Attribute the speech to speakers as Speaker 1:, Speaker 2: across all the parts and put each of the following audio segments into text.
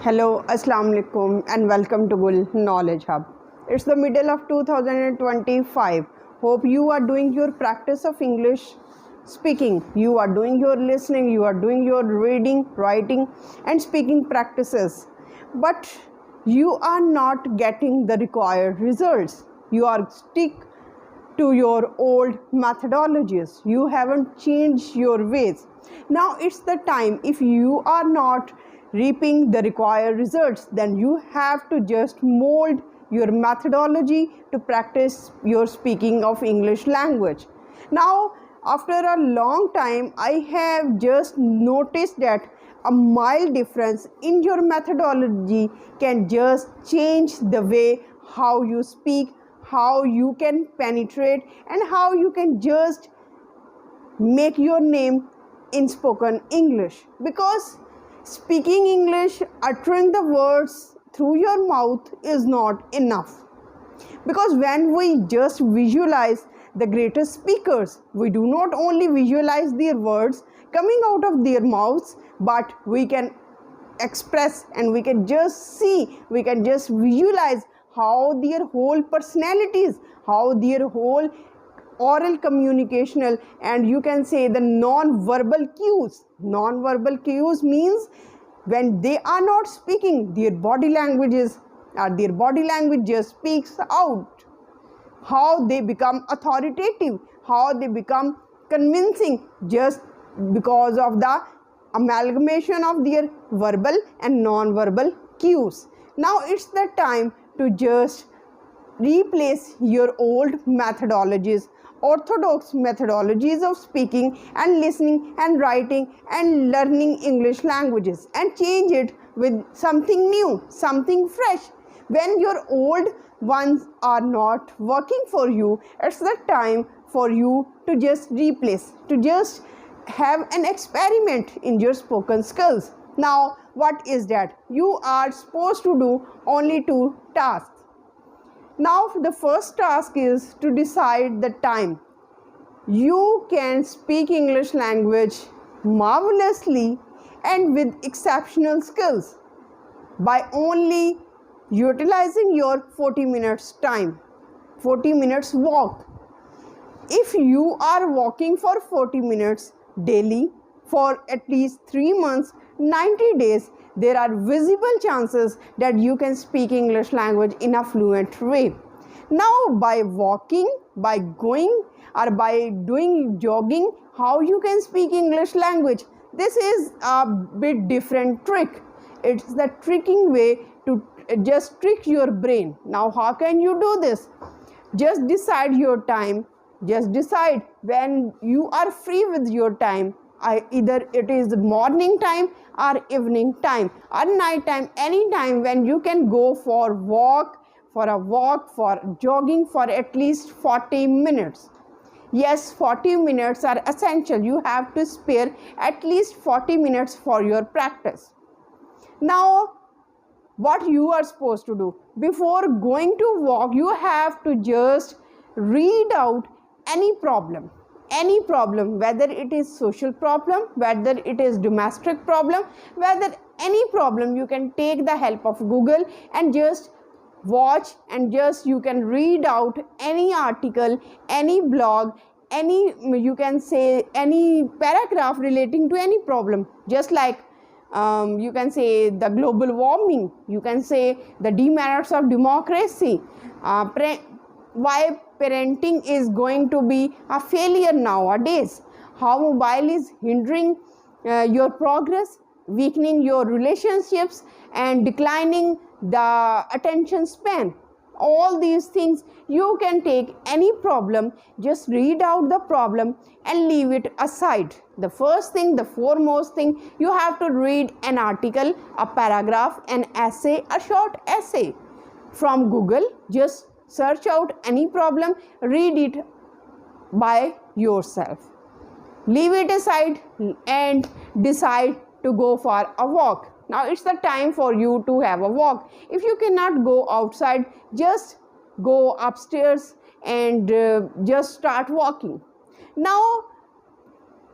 Speaker 1: Hello, Assalamu alaikum and welcome to Gul Knowledge Hub. It's the middle of 2025. Hope you are doing your practice of English speaking. You are doing your listening, you are doing your reading, writing and speaking practices. But you are not getting the required results. You are stick to your old methodologies. You haven't changed your ways. Now it's the time. If you are not reaping the required results, then you have to just mold your methodology to practice your speaking of English language. Now, after a long time, I have just noticed that a mild difference in your methodology can just change the way how you speak, how you can penetrate, and how you can just make your name in spoken English. Because speaking English, uttering the words through your mouth is not enough. Because when we just visualize the greatest speakers, we do not only visualize their words coming out of their mouths, but we can express and we can just see, we can just visualize how their whole personalities, how their whole oral communicational, and you can say the non-verbal cues. Non-verbal cues means when they are not speaking, their body languages or their body language just speaks out. How they become authoritative, how they become convincing just because of the amalgamation of their verbal and non-verbal cues. Now it's the time to just replace your old methodologies, orthodox methodologies of speaking and listening and writing and learning English languages, and change it with something new, something fresh. When your old ones are not working for you, it's the time for you to just replace, to just have an experiment in your spoken skills. Now, what is that? You are supposed to do only 2 tasks. Now, the first task is to decide the time. You can speak English language marvelously and with exceptional skills by only utilizing your 40 minutes time, 40 minutes walk. If you are walking for 40 minutes daily for at least 3 months, 90 days, there are visible chances that you can speak English language in a fluent way. Now, by walking, by going, or by doing jogging, how you can speak English language? This is a bit different trick. It's the tricking way to just trick your brain. Now, how can you do this? Just decide your time. Just decide when you are free with your time. Either it is morning time or evening time or night time, any time when you can go for a walk, for jogging for at least 40 minutes. Yes, 40 minutes are essential. You have to spare at least 40 minutes for your practice. Now, what you are supposed to do before going to walk, you have to just read out any problem, whether it is social problem, whether it is domestic problem, whether any problem. You can take the help of Google and just watch, and just you can read out any article, any blog, any, you can say, any paragraph relating to any problem. Just like you can say the global warming, you can say the demerits of democracy, why parenting is going to be a failure nowadays, how mobile is hindering your progress, weakening your relationships and declining the attention span. All these things, you can take any problem, just read out the problem and leave it aside. The first thing, the foremost thing, you have to read an article, a paragraph, an essay, a short essay from Google. Just search out any problem, read it by yourself. Leave it aside and decide to go for a walk. Now it's the time for you to have a walk. If you cannot go outside, just go upstairs and just start walking. Now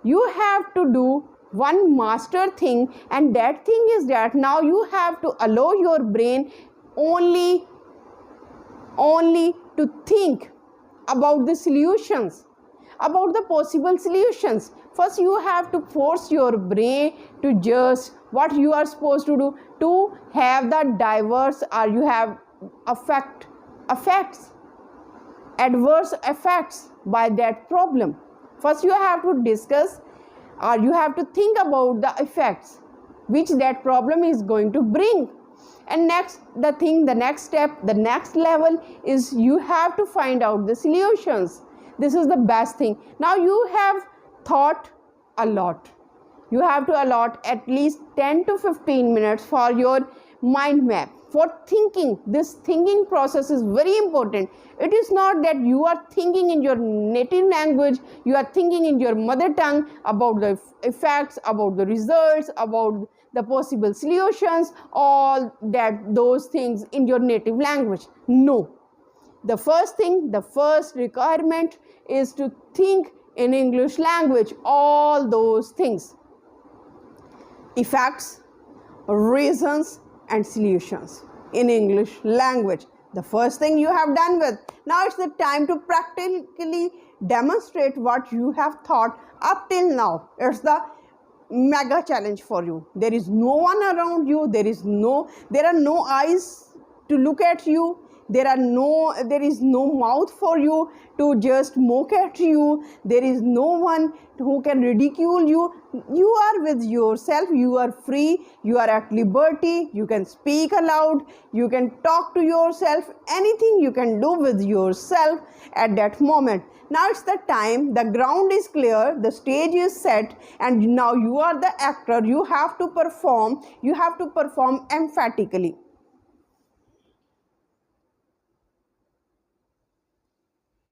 Speaker 1: you have to do one master thing, and that thing is that now you have to allow your brain only to think about the solutions, about the possible solutions. First you have to force your brain to just what you are supposed to do, to have the diverse, or you have adverse effects by that problem. First you have to discuss, or you have to think about the effects which that problem is going to bring. And next, the next step, the next level is you have to find out the solutions. This is the best thing. Now you have thought a lot. You have to allot at least 10 to 15 minutes for your mind map, for thinking. This thinking process is very important. It is not that you are thinking in your native language, you are thinking in your mother tongue about the effects, about the results, about the possible solutions, all that, those things in your native language. No. The first thing, the first requirement is to think in English language, all those things. Effects, reasons, and solutions in English language. The first thing you have done with. Now it's the time to practically demonstrate what you have thought up till now. It's the mega challenge for you. There is no one around you. There are no eyes to look at you. There is no mouth for you to just mock at you. There is no one who can ridicule you. You are with yourself. You are free. You are at liberty. You can speak aloud. You can talk to yourself. Anything you can do with yourself at that moment. Now it's the time. The ground is clear. The stage is set. And now you are the actor. You have to perform. You have to perform emphatically.